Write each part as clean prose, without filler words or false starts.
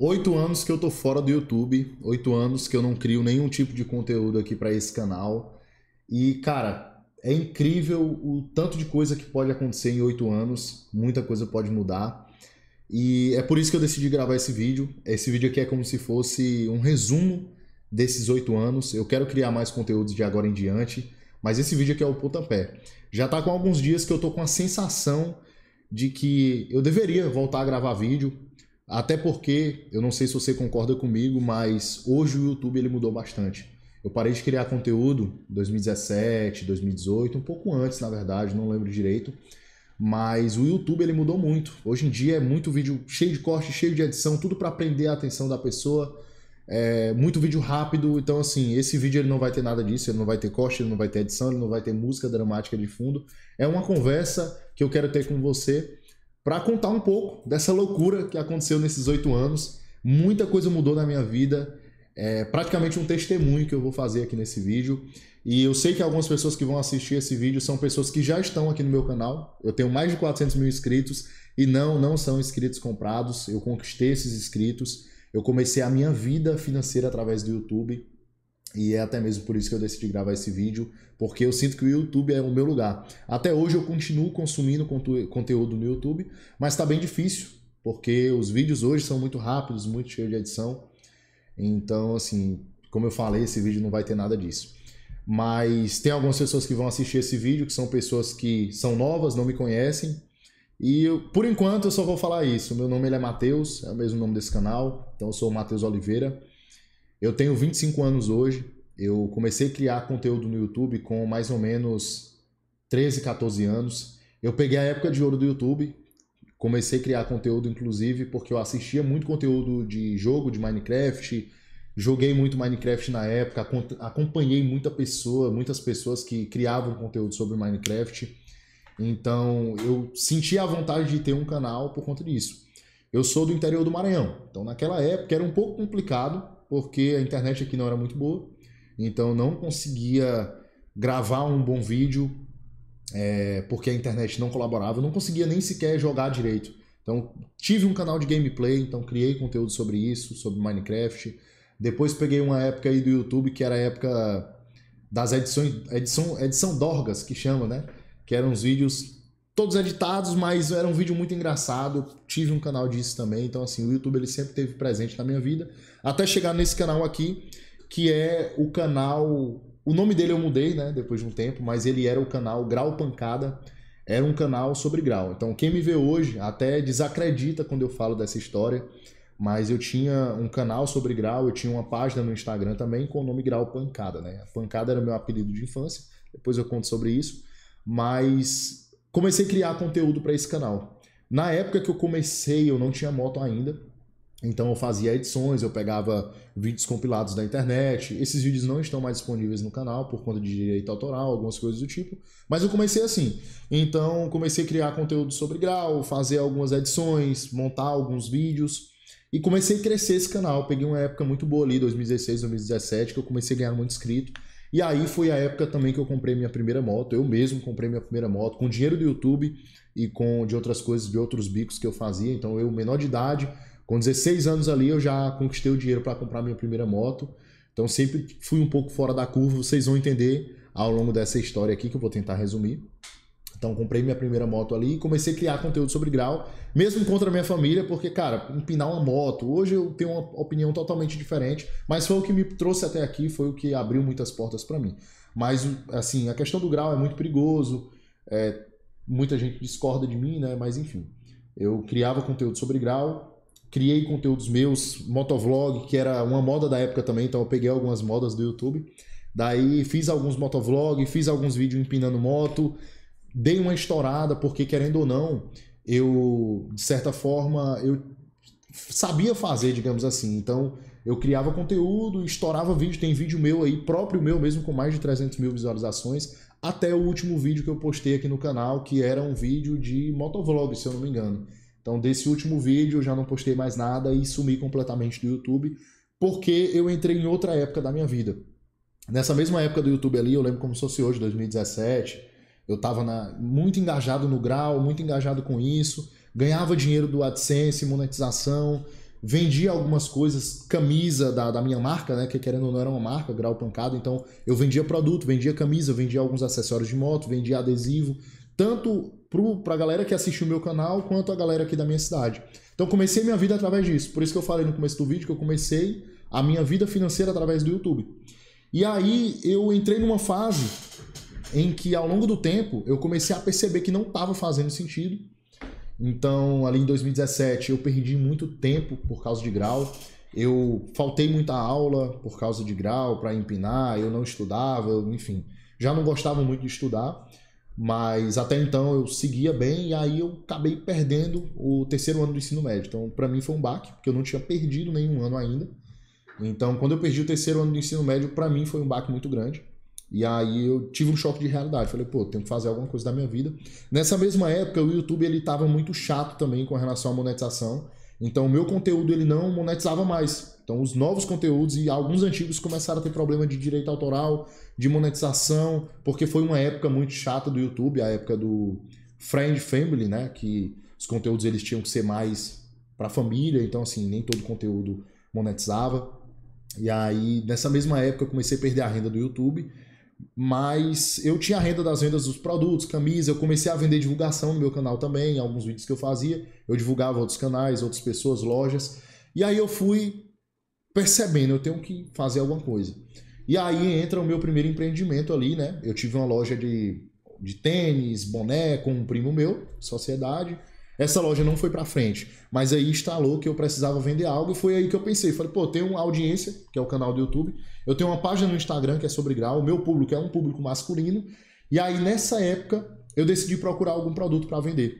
8 anos que eu tô fora do YouTube, 8 anos que eu não crio nenhum tipo de conteúdo aqui para esse canal. E, cara, é incrível o tanto de coisa que pode acontecer em 8 anos, muita coisa pode mudar. E é por isso que eu decidi gravar esse vídeo. Esse vídeo aqui é como se fosse um resumo desses 8 anos. Eu quero criar mais conteúdos de agora em diante, mas esse vídeo aqui é o pontapé. Já tá com alguns dias que eu tô com a sensação de que eu deveria voltar a gravar vídeo. Até porque, eu não sei se você concorda comigo, mas hoje o YouTube ele mudou bastante. Eu parei de criar conteúdo em 2017, 2018, um pouco antes, na verdade, não lembro direito. Mas o YouTube ele mudou muito. Hoje em dia é muito vídeo cheio de corte, cheio de edição, tudo para prender a atenção da pessoa. É muito vídeo rápido, então assim, esse vídeo ele não vai ter nada disso, ele não vai ter corte, ele não vai ter edição, ele não vai ter música dramática de fundo. É uma conversa que eu quero ter com você para contar um pouco dessa loucura que aconteceu nesses 8 anos. Muita coisa mudou na minha vida, é praticamente um testemunho que eu vou fazer aqui nesse vídeo. E eu sei que algumas pessoas que vão assistir esse vídeo são pessoas que já estão aqui no meu canal. Eu tenho mais de 400 mil inscritos e não são inscritos comprados. Eu conquistei esses inscritos. Eu comecei a minha vida financeira através do YouTube. E é até mesmo por isso que eu decidi gravar esse vídeo, porque eu sinto que o YouTube é o meu lugar. Até hoje eu continuo consumindo conteúdo no YouTube, mas está bem difícil, porque os vídeos hoje são muito rápidos, muito cheios de edição. Então, assim, como eu falei, esse vídeo não vai ter nada disso. Mas tem algumas pessoas que vão assistir esse vídeo, que são pessoas que são novas, não me conhecem. E por enquanto eu só vou falar isso. Meu nome ele é Matheus, é o mesmo nome desse canal, então eu sou o Matheus Oliveira. Eu tenho 25 anos hoje, eu comecei a criar conteúdo no YouTube com mais ou menos 13, 14 anos. Eu peguei a época de ouro do YouTube, comecei a criar conteúdo inclusive porque eu assistia muito conteúdo de jogo, de Minecraft, joguei muito Minecraft na época, acompanhei muitas pessoas que criavam conteúdo sobre Minecraft, então eu senti a vontade de ter um canal por conta disso. Eu sou do interior do Maranhão, então naquela época era um pouco complicado, porque a internet aqui não era muito boa, então não conseguia gravar um bom vídeo, porque a internet não colaborava, eu não conseguia nem sequer jogar direito. Então tive um canal de gameplay, então criei conteúdo sobre isso, sobre Minecraft. Depois peguei uma época aí do YouTube, que era a época das edição Dorgas, que chama, né? Que eram os vídeos todos editados, mas era um vídeo muito engraçado. Tive um canal disso também, então assim, o YouTube ele sempre esteve presente na minha vida, até chegar nesse canal aqui, que é o canal... O nome dele eu mudei, né, depois de um tempo, mas ele era o canal Grau Pancada, era um canal sobre grau. Então quem me vê hoje até desacredita quando eu falo dessa história, mas eu tinha um canal sobre grau, eu tinha uma página no Instagram também com o nome Grau Pancada, né? Pancada era o meu apelido de infância, depois eu conto sobre isso, mas... comecei a criar conteúdo para esse canal. Na época que eu comecei, eu não tinha moto ainda, então eu fazia edições, eu pegava vídeos compilados da internet. Esses vídeos não estão mais disponíveis no canal por conta de direito autoral, algumas coisas do tipo, mas eu comecei assim. Então comecei a criar conteúdo sobre grau, fazer algumas edições, montar alguns vídeos e comecei a crescer esse canal. Peguei uma época muito boa ali, 2016, 2017, que eu comecei a ganhar muito inscrito. E aí foi a época também que eu comprei minha primeira moto. Eu mesmo comprei minha primeira moto com dinheiro do YouTube e com de outras coisas, de outros bicos que eu fazia. Então eu, menor de idade, com 16 anos ali, eu já conquistei o dinheiro para comprar minha primeira moto. Então sempre fui um pouco fora da curva, vocês vão entender ao longo dessa história aqui que eu vou tentar resumir. Então comprei minha primeira moto ali e comecei a criar conteúdo sobre grau, mesmo contra a minha família, porque, cara, empinar uma moto, hoje eu tenho uma opinião totalmente diferente, mas foi o que me trouxe até aqui, foi o que abriu muitas portas para mim. Mas, assim, a questão do grau é muito perigoso, muita gente discorda de mim, né, mas enfim. Eu criava conteúdo sobre grau, criei conteúdos meus, motovlog, que era uma moda da época também, então eu peguei algumas modas do YouTube, daí fiz alguns motovlog, fiz alguns vídeos empinando moto, dei uma estourada, porque querendo ou não, eu, de certa forma, eu sabia fazer, digamos assim. Então, eu criava conteúdo, estourava vídeo, tem vídeo meu aí, próprio meu mesmo, com mais de 300 mil visualizações, até o último vídeo que eu postei aqui no canal, que era um vídeo de motovlog, se eu não me engano. Então, desse último vídeo, eu já não postei mais nada e sumi completamente do YouTube, porque eu entrei em outra época da minha vida. Nessa mesma época do YouTube ali, eu lembro como se fosse hoje, 2017... eu estava muito engajado no grau, muito engajado com isso, ganhava dinheiro do AdSense, monetização, vendia algumas coisas, camisa da minha marca, né, que querendo ou não era uma marca, Grau Pancada, então eu vendia produto, vendia camisa, vendia alguns acessórios de moto, vendia adesivo, tanto pra galera que assistiu o meu canal, quanto a galera aqui da minha cidade. Então comecei minha vida através disso, por isso que eu falei no começo do vídeo que eu comecei a minha vida financeira através do YouTube. E aí eu entrei numa fase em que ao longo do tempo eu comecei a perceber que não estava fazendo sentido. Então, ali em 2017, eu perdi muito tempo por causa de grau. Eu faltei muita aula por causa de grau para empinar, eu não estudava, enfim. Já não gostava muito de estudar, mas até então eu seguia bem e aí eu acabei perdendo o terceiro ano do ensino médio. Então, para mim foi um baque, porque eu não tinha perdido nenhum ano ainda. Então, quando eu perdi o terceiro ano do ensino médio, para mim foi um baque muito grande. E aí eu tive um choque de realidade. Falei, pô, tenho que fazer alguma coisa da minha vida. Nessa mesma época, o YouTube ele estava muito chato também com relação à monetização. Então, o meu conteúdo ele não monetizava mais. Então, os novos conteúdos e alguns antigos começaram a ter problema de direito autoral, de monetização, porque foi uma época muito chata do YouTube, a época do Friend Family, né? Que os conteúdos eles tinham que ser mais para família. Então, assim, nem todo conteúdo monetizava. E aí, nessa mesma época, eu comecei a perder a renda do YouTube. Mas eu tinha a renda das vendas dos produtos, camisa, eu comecei a vender divulgação no meu canal também, alguns vídeos que eu fazia, eu divulgava outros canais, outras pessoas, lojas, e aí eu fui percebendo, eu tenho que fazer alguma coisa. E aí entra o meu primeiro empreendimento ali, né? Eu tive uma loja de tênis, boné com um primo meu, sociedade. Essa loja não foi pra frente, mas aí instalou que eu precisava vender algo e foi aí que eu pensei. Falei, pô, tenho uma audiência, que é o canal do YouTube, eu tenho uma página no Instagram que é sobre grau, o meu público é um público masculino, e aí nessa época eu decidi procurar algum produto para vender.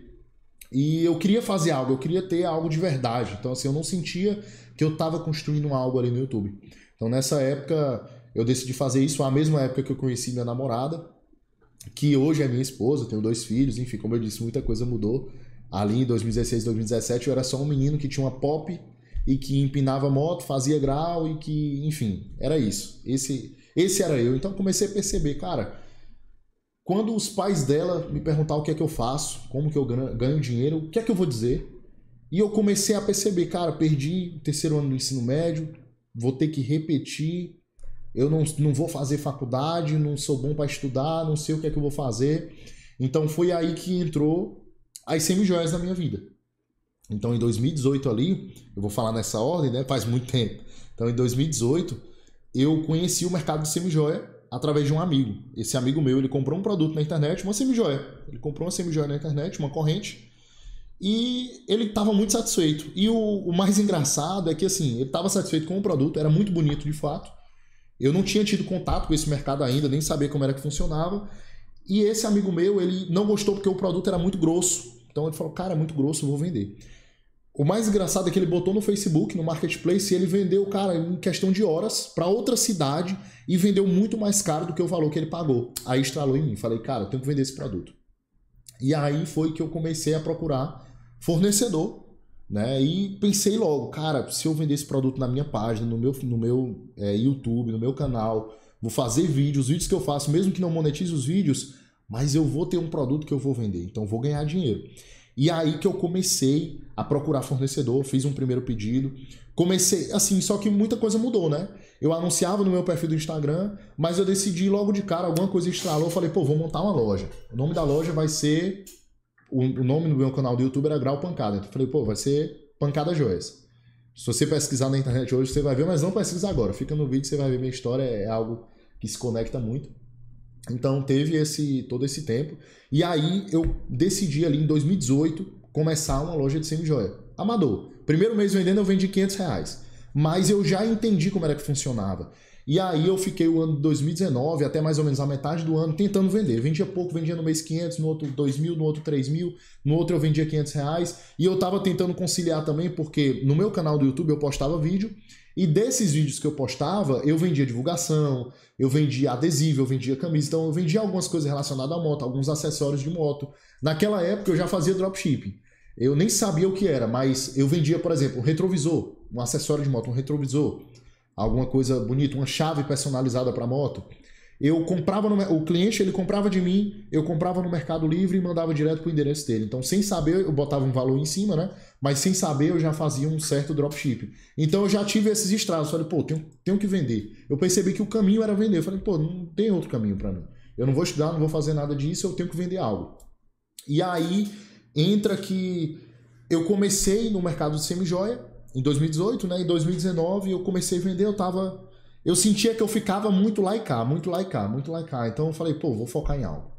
E eu queria fazer algo, eu queria ter algo de verdade, então assim, eu não sentia que eu estava construindo algo ali no YouTube. Então nessa época eu decidi fazer isso, a mesma época que eu conheci minha namorada, que hoje é minha esposa, tenho 2 filhos, enfim, como eu disse, muita coisa mudou. Ali em 2016, 2017 eu era só um menino que tinha uma Pop e que empinava moto, fazia grau e que, enfim, era isso. Esse era eu. Então comecei a perceber, cara, quando os pais dela me perguntavam o que é que eu faço, como que eu ganho dinheiro, o que é que eu vou dizer? E eu comecei a perceber, cara, perdi o terceiro ano do ensino médio, vou ter que repetir, eu não vou fazer faculdade, não sou bom para estudar, não sei o que é que eu vou fazer. Então foi aí que entrou as semijoias na minha vida. Então em 2018 ali, eu vou falar nessa ordem, né? Faz muito tempo. Então em 2018 eu conheci o mercado de semijoia através de um amigo. Esse amigo meu, ele comprou um produto na internet, uma semijoia. Ele comprou uma semijoia na internet, uma corrente, e ele estava muito satisfeito. E o mais engraçado é que assim, ele estava satisfeito com o produto, era muito bonito de fato. Eu não tinha tido contato com esse mercado ainda, nem sabia como era que funcionava. E esse amigo meu, ele não gostou porque o produto era muito grosso. Então ele falou, cara, é muito grosso, eu vou vender. O mais engraçado é que ele botou no Facebook, no Marketplace, e ele vendeu, cara, em questão de horas, para outra cidade e vendeu muito mais caro do que o valor que ele pagou. Aí estralou em mim, falei, cara, eu tenho que vender esse produto. E aí foi que eu comecei a procurar fornecedor, né? E pensei logo, cara, se eu vender esse produto na minha página, no meu YouTube, no meu canal, vou fazer vídeos, os vídeos que eu faço, mesmo que não monetize os vídeos, mas eu vou ter um produto que eu vou vender, então vou ganhar dinheiro. E aí que eu comecei a procurar fornecedor, fiz um primeiro pedido, comecei, assim, só que muita coisa mudou, né? Eu anunciava no meu perfil do Instagram, mas eu decidi logo de cara, alguma coisa estralou, eu falei, pô, vou montar uma loja. O nome da loja vai ser, o nome do meu canal do YouTube era Grau Pancada, então eu falei, pô, vai ser Pancada Joias. Se você pesquisar na internet hoje, você vai ver, mas não pesquisa agora, fica no vídeo, você vai ver minha história, é algo que se conecta muito. Então teve todo esse tempo. E aí eu decidi ali em 2018 começar uma loja de semijoia. Amador. Primeiro mês vendendo eu vendi R$500. Mas eu já entendi como era que funcionava. E aí eu fiquei o ano de 2019 até mais ou menos a metade do ano tentando vender. Vendia pouco, vendia no mês 500, no outro 2.000, no outro 3.000, no outro eu vendia R$500. E eu tava tentando conciliar também porque no meu canal do YouTube eu postava vídeo. E desses vídeos que eu postava, eu vendia divulgação, eu vendia adesivo, eu vendia camisa, então eu vendia algumas coisas relacionadas à moto, alguns acessórios de moto. Naquela época eu já fazia dropshipping. Eu nem sabia o que era, mas eu vendia, por exemplo, um retrovisor, um acessório de moto, um retrovisor, alguma coisa bonita, uma chave personalizada para moto. eu comprava o cliente, ele comprava de mim, eu comprava no Mercado Livre e mandava direto pro endereço dele. Então, sem saber, eu botava um valor em cima, né? Mas sem saber, eu já fazia um certo dropship. Então, eu já tive esses estralos. Falei, pô, tenho que vender. Eu percebi que o caminho era vender. Eu falei, pô, não tem outro caminho para mim. Eu não vou estudar, não vou fazer nada disso, eu tenho que vender algo. E aí, entra que eu comecei no mercado de semijoia em 2018, né? Em 2019, eu comecei a vender, eu sentia que eu ficava muito lá e cá, muito lá e cá, muito lá e cá. Então eu falei, pô, vou focar em algo.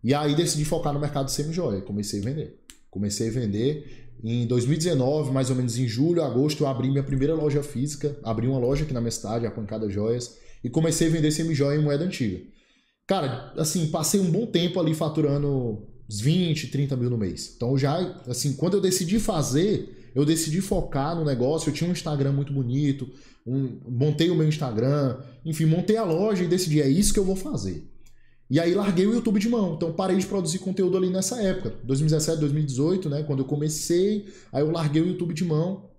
E aí decidi focar no mercado de semijoia. Comecei a vender. Comecei a vender. Em 2019, mais ou menos em julho, agosto, eu abri minha primeira loja física. Abri uma loja aqui na minha cidade, a Pancada Joias. E comecei a vender semijoia em moeda antiga. Cara, assim, passei um bom tempo ali faturando uns 20, 30 mil no mês. Então já, assim, quando eu decidi fazer, eu decidi focar no negócio. Eu tinha um Instagram muito bonito, montei o meu Instagram, enfim, montei a loja e decidi, é isso que eu vou fazer. E aí larguei o YouTube de mão, então parei de produzir conteúdo ali nessa época, 2017, 2018, né, quando eu comecei, aí eu larguei o YouTube de mão,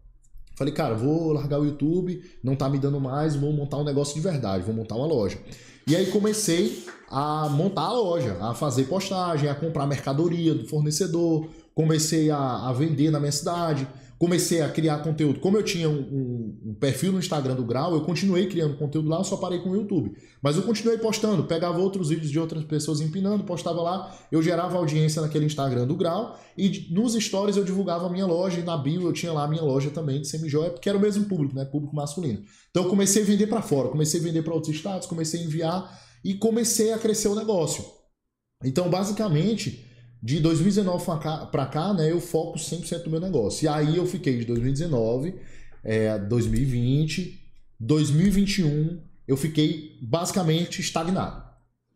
falei, cara, vou largar o YouTube, não tá me dando mais, vou montar um negócio de verdade, vou montar uma loja. E aí comecei a montar a loja, a fazer postagem, a comprar mercadoria do fornecedor, comecei a vender na minha cidade, comecei a criar conteúdo. Como eu tinha um perfil no Instagram do Grau, eu continuei criando conteúdo lá, eu só parei com o YouTube. Mas eu continuei postando, pegava outros vídeos de outras pessoas empinando, postava lá, eu gerava audiência naquele Instagram do Grau e nos stories eu divulgava a minha loja e na bio eu tinha lá a minha loja também de semijoia, porque era o mesmo público, né? Público masculino. Então eu comecei a vender para fora, comecei a vender para outros estados, comecei a enviar e comecei a crescer o negócio. Então, basicamente, de 2019 para cá, né, eu foco 100% no meu negócio. E aí eu fiquei de 2019 a 2020, 2021, eu fiquei basicamente estagnado.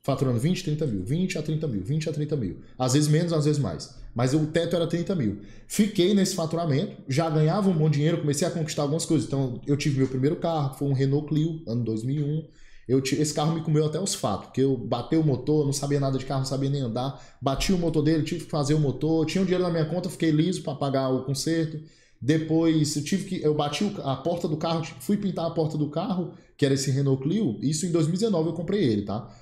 Faturando 20, 30 mil, 20 a 30 mil, 20 a 30 mil. Às vezes menos, às vezes mais. Mas o teto era 30 mil. Fiquei nesse faturamento, já ganhava um bom dinheiro, comecei a conquistar algumas coisas. Então, eu tive meu primeiro carro, foi um Renault Clio, ano 2001. Esse carro me comeu até os fatos, porque eu bati o motor, não sabia nada de carro, não sabia nem andar, bati o motor dele, tive que fazer o motor, tinha um dinheiro na minha conta, fiquei liso para pagar o conserto. Depois eu bati a porta do carro, fui pintar a porta do carro, que era esse Renault Clio, isso em 2019 eu comprei ele, tá?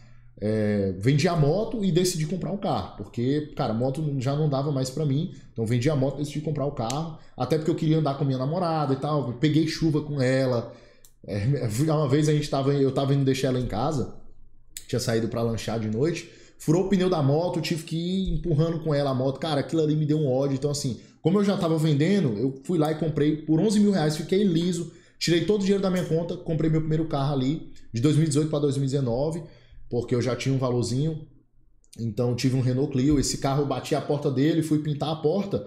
Vendi a moto e decidi comprar um carro, porque, cara, a moto já não dava mais para mim, então vendi a moto e decidi comprar o carro, até porque eu queria andar com minha namorada e tal, peguei chuva com ela. Uma vez eu tava indo deixar ela em casa, tinha saído para lanchar de noite, furou o pneu da moto, tive que ir empurrando com ela a moto, cara, aquilo ali me deu um ódio. Então assim, como eu já tava vendendo, eu fui lá e comprei por 11 mil reais, fiquei liso, tirei todo o dinheiro da minha conta, comprei meu primeiro carro ali, de 2018 para 2019, porque eu já tinha um valorzinho, então tive um Renault Clio, esse carro eu bati a porta dele, fui pintar a porta,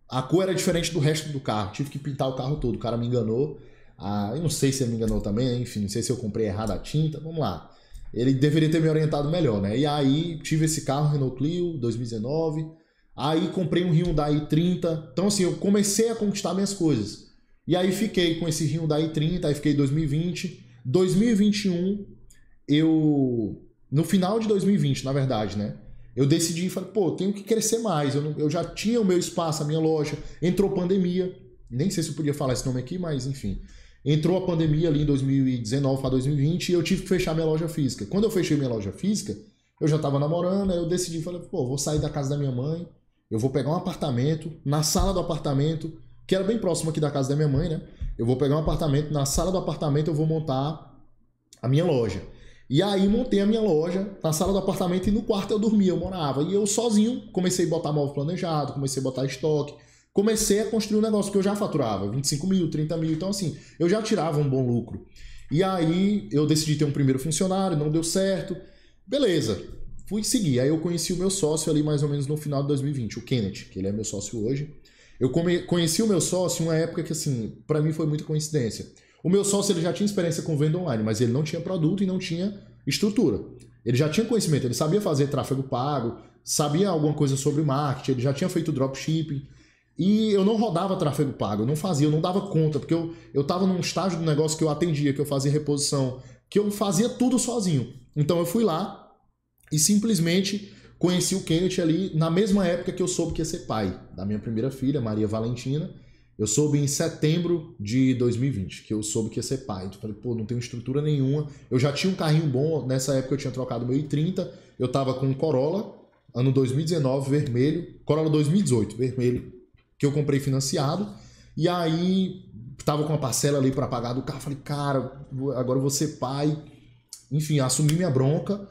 a cor era diferente do resto do carro, tive que pintar o carro todo, o cara me enganou. Eu não sei se ele me enganou também, enfim, não sei se eu comprei errado a tinta, vamos lá. Ele deveria ter me orientado melhor, né? E aí tive esse carro, Renault Clio, 2019, aí comprei um Hyundai i30, então assim, eu comecei a conquistar minhas coisas. E aí fiquei com esse Hyundai i30, aí fiquei em 2020, 2021, no final de 2020, na verdade, né? Eu decidi, falei, pô, tenho que crescer mais, eu já tinha o meu espaço, a minha loja, entrou pandemia, nem sei se eu podia falar esse nome aqui, mas enfim... Entrou a pandemia ali em 2019 para 2020 e eu tive que fechar minha loja física. Quando eu fechei minha loja física, eu já estava namorando, aí eu decidi, falei, pô, vou sair da casa da minha mãe, eu vou pegar um apartamento, na sala do apartamento, que era bem próximo aqui da casa da minha mãe, né? Eu vou pegar um apartamento, na sala do apartamento eu vou montar a minha loja. E aí montei a minha loja na sala do apartamento e no quarto eu dormia, eu morava. E eu sozinho comecei a botar móvel planejado, comecei a botar estoque, comecei a construir um negócio que eu já faturava, 25 mil, 30 mil, então assim, eu já tirava um bom lucro. E aí eu decidi ter um primeiro funcionário, não deu certo, beleza, fui seguir. Aí eu conheci o meu sócio ali mais ou menos no final de 2020, o Kenneth, que ele é meu sócio hoje. Eu conheci o meu sócio em uma época que assim, pra mim foi muita coincidência. O meu sócio ele já tinha experiência com venda online, mas ele não tinha produto e não tinha estrutura. Ele já tinha conhecimento, ele sabia fazer tráfego pago, sabia alguma coisa sobre marketing, ele já tinha feito dropshipping. E eu não rodava tráfego pago, eu não fazia, eu não dava conta, porque eu estava num estágio do negócio que eu atendia, que eu fazia reposição, que eu fazia tudo sozinho. Então eu fui lá e simplesmente conheci o Kenneth ali na mesma época que eu soube que ia ser pai da minha primeira filha, Maria Valentina. Eu soube em setembro de 2020, que eu soube que ia ser pai. Eu falei, pô, não tenho estrutura nenhuma. Eu já tinha um carrinho bom, nessa época eu tinha trocado meu i30, eu tava com um Corolla, ano 2019, vermelho, Corolla 2018, vermelho, que eu comprei financiado, e aí tava com uma parcela ali para pagar do carro, falei, cara, agora eu vou ser pai. Enfim, assumi minha bronca,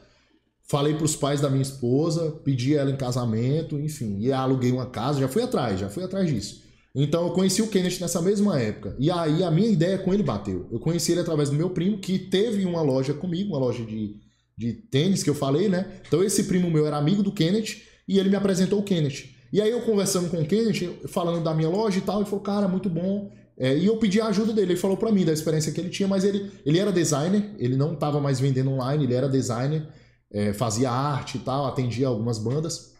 falei pros pais da minha esposa, pedi ela em casamento, enfim, e aluguei uma casa, já fui atrás disso. Então eu conheci o Kenneth nessa mesma época. E aí a minha ideia com ele bateu. Eu conheci ele através do meu primo, que teve uma loja comigo, uma loja de tênis que eu falei, né? Então esse primo meu era amigo do Kenneth e ele me apresentou o Kenneth. E aí eu conversando com o Kenneth, falando da minha loja e tal, ele falou, cara, muito bom. E eu pedi a ajuda dele, ele falou pra mim da experiência que ele tinha, mas ele era designer, ele não estava mais vendendo online, ele era designer, fazia arte e tal, atendia algumas bandas.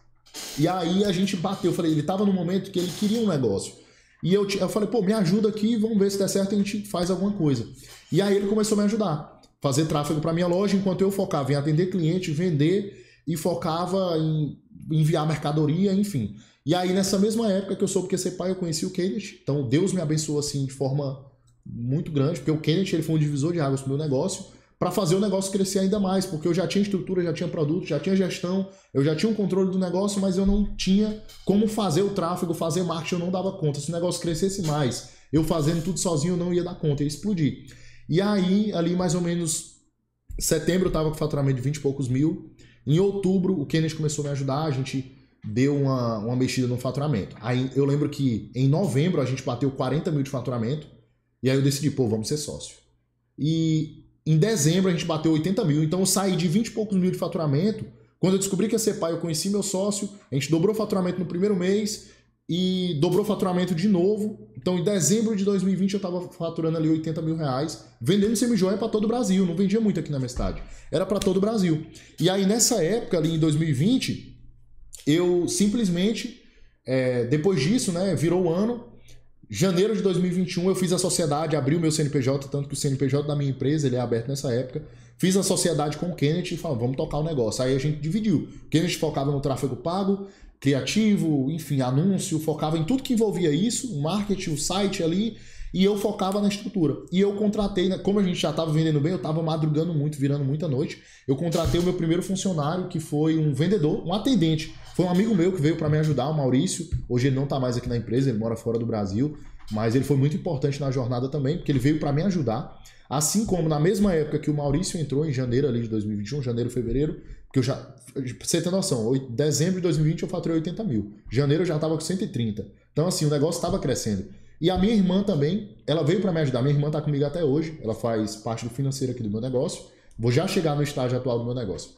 E aí a gente bateu, eu falei, ele estava no momento que ele queria um negócio. E eu falei, pô, me ajuda aqui, vamos ver se der certo, a gente faz alguma coisa. E aí ele começou a me ajudar, fazer tráfego para minha loja, enquanto eu focava em atender cliente, vender e focava em enviar mercadoria, enfim. E aí nessa mesma época que eu soube que ia ser pai, eu conheci o Kenneth. Então Deus me abençoou assim de forma muito grande, porque o Kenneth ele foi um divisor de águas para o meu negócio, para fazer o negócio crescer ainda mais, porque eu já tinha estrutura, já tinha produto, já tinha gestão, eu já tinha um controle do negócio, mas eu não tinha como fazer o tráfego, fazer marketing, eu não dava conta. Se o negócio crescesse mais, eu fazendo tudo sozinho, eu não ia dar conta, ia explodir. E aí, ali mais ou menos setembro, eu estava com faturamento de 20 e poucos mil. Em outubro, o Kenneth começou a me ajudar, a gente deu uma mexida no faturamento. Aí eu lembro que em novembro a gente bateu 40 mil de faturamento, e aí eu decidi, pô, vamos ser sócio. E em dezembro a gente bateu 80 mil, então eu saí de 20 e poucos mil de faturamento. Quando eu descobri que ia ser pai, eu conheci meu sócio, a gente dobrou o faturamento no primeiro mês e dobrou o faturamento de novo. Então em dezembro de 2020 eu estava faturando ali 80 mil reais, vendendo semijoia para todo o Brasil, não vendia muito aqui na minha cidade, era para todo o Brasil. E aí nessa época ali em 2020, eu simplesmente, depois disso, né, virou o ano. Janeiro de 2021 eu fiz a sociedade, abri o meu CNPJ, tanto que o CNPJ da minha empresa ele é aberto nessa época. Fiz a sociedade com o Kenneth e falei, vamos tocar o negócio. Aí a gente dividiu. O Kenneth focava no tráfego pago, criativo, enfim, anúncio, focava em tudo que envolvia isso, o marketing, o site ali, e eu focava na estrutura. E eu contratei, como a gente já estava vendendo bem, eu estava madrugando muito, virando muita noite, eu contratei o meu primeiro funcionário, que foi um vendedor, um atendente. Foi um amigo meu que veio para me ajudar, o Maurício. Hoje ele não está mais aqui na empresa, ele mora fora do Brasil, mas ele foi muito importante na jornada também, porque ele veio para me ajudar. Assim como na mesma época que o Maurício entrou, em janeiro ali de 2021, janeiro, fevereiro, porque eu já, pra você ter noção, dezembro de 2020 eu faturei 80 mil, janeiro eu já estava com 130. Então assim, o negócio estava crescendo. E a minha irmã também, ela veio para me ajudar, minha irmã está comigo até hoje, ela faz parte do financeiro aqui do meu negócio, vou já chegar no estágio atual do meu negócio.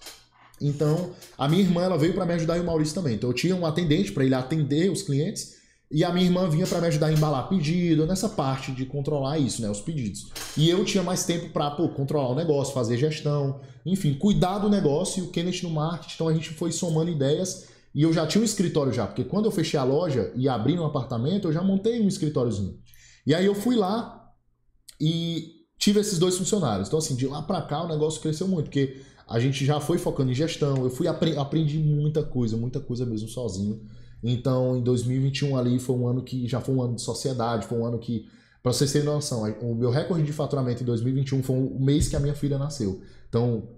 Então, a minha irmã ela veio para me ajudar e o Maurício também. Então eu tinha um atendente para ele atender os clientes, e a minha irmã vinha para me ajudar a embalar pedido, nessa parte de controlar isso, né, os pedidos. E eu tinha mais tempo para controlar o negócio, fazer gestão, enfim, cuidar do negócio, e o Kenneth no marketing. Então a gente foi somando ideias, e eu já tinha um escritório já, porque quando eu fechei a loja e abri no apartamento, eu já montei um escritóriozinho. E aí eu fui lá e tive esses dois funcionários. Então assim, de lá para cá o negócio cresceu muito, porque a gente já foi focando em gestão, eu aprendi muita coisa mesmo sozinho. Então, em 2021 ali foi um ano que já foi um ano de sociedade, foi um ano que, para vocês terem noção, o meu recorde de faturamento em 2021 foi o mês que a minha filha nasceu. Então,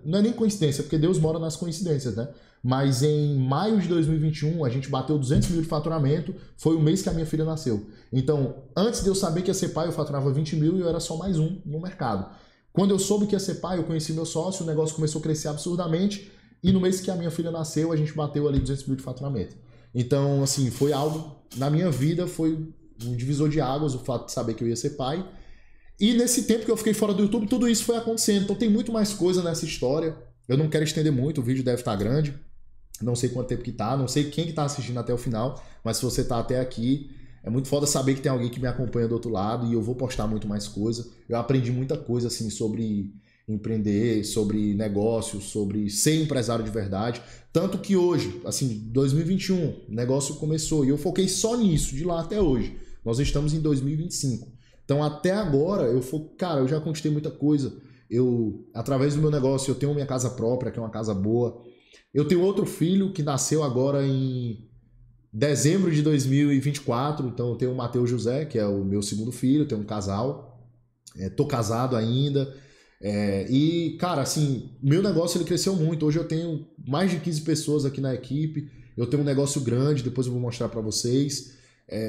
não é nem coincidência, porque Deus mora nas coincidências, né? Mas em maio de 2021, a gente bateu 200 mil de faturamento, foi o mês que a minha filha nasceu. Então, antes de eu saber que ia ser pai, eu faturava 20 mil e eu era só mais um no mercado. Quando eu soube que ia ser pai, eu conheci meu sócio, o negócio começou a crescer absurdamente, e no mês que a minha filha nasceu, a gente bateu ali 200 mil de faturamento. Então, assim, foi algo, na minha vida, foi um divisor de águas, o fato de saber que eu ia ser pai. E nesse tempo que eu fiquei fora do YouTube, tudo isso foi acontecendo. Então tem muito mais coisa nessa história. Eu não quero estender muito, o vídeo deve estar grande. Não sei quanto tempo que tá, não sei quem que tá assistindo até o final, mas se você tá até aqui, é muito foda saber que tem alguém que me acompanha do outro lado e eu vou postar muito mais coisa. Eu aprendi muita coisa, assim, sobre empreender, sobre negócios, sobre ser empresário de verdade. Tanto que hoje, assim, 2021, o negócio começou e eu foquei só nisso, de lá até hoje. Nós estamos em 2025. Então, até agora, cara, eu já conquistei muita coisa. Através do meu negócio, eu tenho minha casa própria, que é uma casa boa. Eu tenho outro filho que nasceu agora em dezembro de 2024, então eu tenho o Matheus José, que é o meu segundo filho, tenho um casal, tô casado ainda, e, cara, assim, meu negócio ele cresceu muito. Hoje eu tenho mais de 15 pessoas aqui na equipe, eu tenho um negócio grande, depois eu vou mostrar para vocês,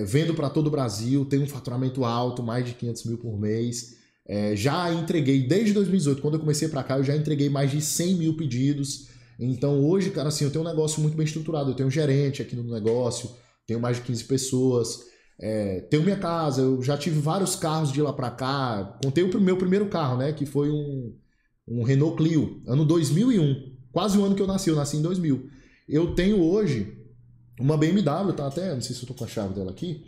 vendo para todo o Brasil, tenho um faturamento alto, mais de 500 mil por mês, já entreguei, desde 2018, quando eu comecei para cá, eu já entreguei mais de 100 mil pedidos. Então hoje, cara, assim, eu tenho um negócio muito bem estruturado, eu tenho um gerente aqui no negócio, tenho mais de 15 pessoas, tenho minha casa, eu já tive vários carros de lá pra cá, contei o meu primeiro carro, né, que foi um Renault Clio, ano 2001, quase o ano que eu nasci em 2000. Eu tenho hoje uma BMW, tá até, não sei se eu tô com a chave dela aqui,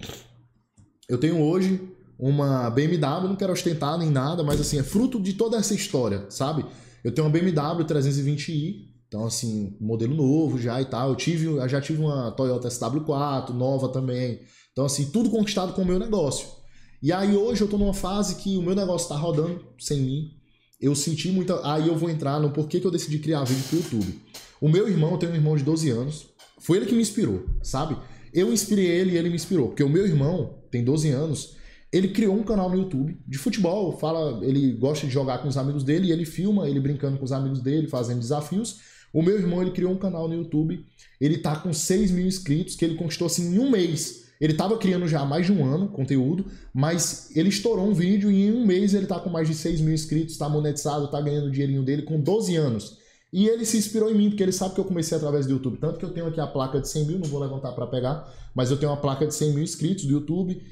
eu tenho hoje uma BMW, não quero ostentar nem nada, mas assim, é fruto de toda essa história, sabe? Eu tenho uma BMW 320i, então, assim, modelo novo já e tal. Eu já tive uma Toyota SW4, nova também. Então, assim, tudo conquistado com o meu negócio. E aí, hoje, eu tô numa fase que o meu negócio tá rodando sem mim. Eu senti muita... Aí eu vou entrar no porquê que eu decidi criar vídeo pro YouTube. O meu irmão, eu tenho um irmão de 12 anos. Foi ele que me inspirou, sabe? Eu inspirei ele e ele me inspirou. Porque o meu irmão tem 12 anos... Ele criou um canal no YouTube de futebol, ele gosta de jogar com os amigos dele e ele filma ele brincando com os amigos dele, fazendo desafios. O meu irmão, ele criou um canal no YouTube, ele tá com 6 mil inscritos, que ele conquistou assim em um mês. Ele tava criando já há mais de um ano conteúdo, mas ele estourou um vídeo e em um mês ele tá com mais de 6 mil inscritos, tá monetizado, tá ganhando o dinheirinho dele com 12 anos. E ele se inspirou em mim, porque ele sabe que eu comecei através do YouTube. Tanto que eu tenho aqui a placa de 100 mil, não vou levantar para pegar, mas eu tenho uma placa de 100 mil inscritos do YouTube.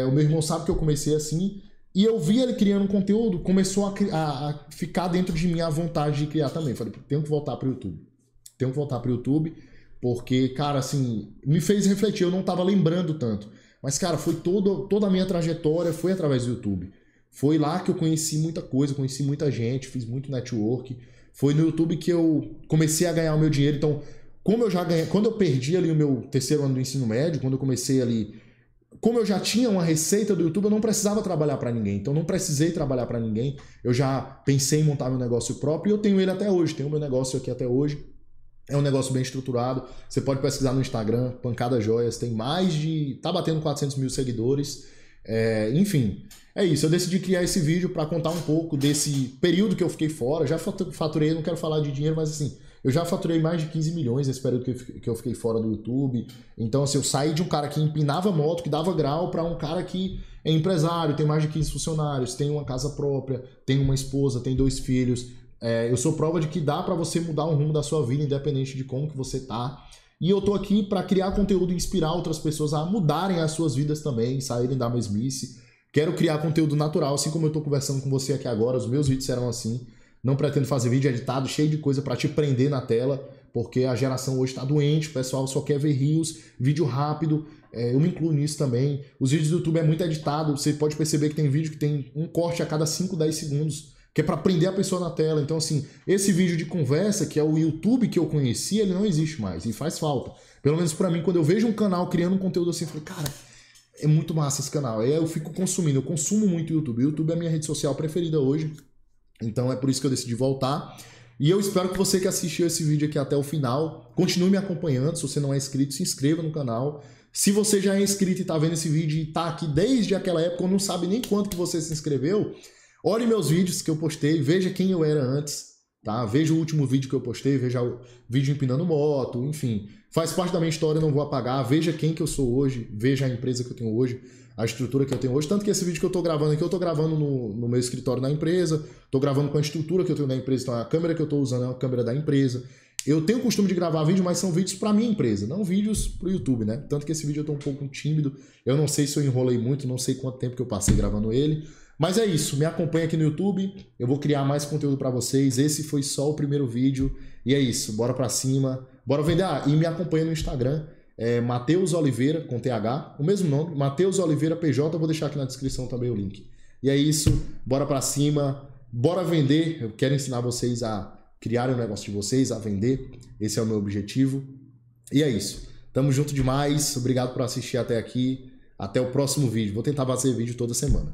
O meu irmão sabe que eu comecei assim. E eu vi ele criando um conteúdo, começou a ficar dentro de mim a vontade de criar também. Falei, tenho que voltar para o YouTube. Tenho que voltar para o YouTube, porque, cara, assim, me fez refletir. Eu não estava lembrando tanto. Mas, cara, foi toda a minha trajetória foi através do YouTube. Foi lá que eu conheci muita coisa, conheci muita gente, fiz muito network. Foi no YouTube que eu comecei a ganhar o meu dinheiro. Então, como eu já ganhei, quando eu perdi ali o meu terceiro ano do ensino médio, quando eu comecei ali, como eu já tinha uma receita do YouTube, eu não precisava trabalhar para ninguém. Então, não precisei trabalhar para ninguém. Eu já pensei em montar meu negócio próprio e eu tenho ele até hoje. Tenho meu negócio aqui até hoje. É um negócio bem estruturado. Você pode pesquisar no Instagram, Pancada Joias. Tem tá batendo 400 mil seguidores. Enfim, é isso. Eu decidi criar esse vídeo para contar um pouco desse período que eu fiquei fora. Já faturei, não quero falar de dinheiro, mas assim, eu já faturei mais de 15 milhões nesse período que eu fiquei fora do YouTube. Então, assim, eu saí de um cara que empinava moto, que dava grau, para um cara que é empresário, tem mais de 15 funcionários, tem uma casa própria, tem uma esposa, tem 2 filhos. Eu sou prova de que dá para você mudar o rumo da sua vida, independente de como que você tá. E eu tô aqui para criar conteúdo e inspirar outras pessoas a mudarem as suas vidas também, saírem da mesmice. Quero criar conteúdo natural, assim como eu tô conversando com você aqui agora. Os meus vídeos serão assim. Não pretendo fazer vídeo editado, cheio de coisa para te prender na tela, porque a geração hoje tá doente, o pessoal só quer ver reels, vídeo rápido. Eu me incluo nisso também. Os vídeos do YouTube é muito editado, você pode perceber que tem vídeo que tem um corte a cada 5, 10 segundos, que é para prender a pessoa na tela. Então, assim, esse vídeo de conversa, que é o YouTube que eu conheci, ele não existe mais e faz falta. Pelo menos para mim, quando eu vejo um canal criando um conteúdo assim, eu falo, cara, é muito massa esse canal. Aí eu fico consumindo, eu consumo muito o YouTube. O YouTube é a minha rede social preferida hoje, então é por isso que eu decidi voltar. E eu espero que você que assistiu esse vídeo aqui até o final, continue me acompanhando. Se você não é inscrito, se inscreva no canal. Se você já é inscrito e está vendo esse vídeo e está aqui desde aquela época, ou não sabe nem quanto que você se inscreveu, olhe meus vídeos que eu postei, veja quem eu era antes, tá? Veja o último vídeo que eu postei, veja o vídeo empinando moto, enfim. Faz parte da minha história, não vou apagar. Veja quem que eu sou hoje, veja a empresa que eu tenho hoje, a estrutura que eu tenho hoje. Tanto que esse vídeo que eu tô gravando aqui, eu tô gravando no meu escritório na empresa, tô gravando com a estrutura que eu tenho na empresa, então a câmera que eu tô usando é uma câmera da empresa. Eu tenho o costume de gravar vídeo, mas são vídeos para minha empresa, não vídeos pro YouTube, né? Tanto que esse vídeo eu tô um pouco tímido, eu não sei se eu enrolei muito, não sei quanto tempo que eu passei gravando ele. Mas é isso, me acompanha aqui no YouTube, eu vou criar mais conteúdo para vocês. Esse foi só o primeiro vídeo e é isso, bora pra cima, bora vender. E me acompanha no Instagram, Matheus Oliveira, com TH, o mesmo nome, Matheus Oliveira PJ, eu vou deixar aqui na descrição também o link. E é isso, bora pra cima, bora vender. Eu quero ensinar vocês a criar o negócio de vocês, a vender, esse é o meu objetivo. E é isso, tamo junto demais, obrigado por assistir até aqui, até o próximo vídeo, vou tentar fazer vídeo toda semana.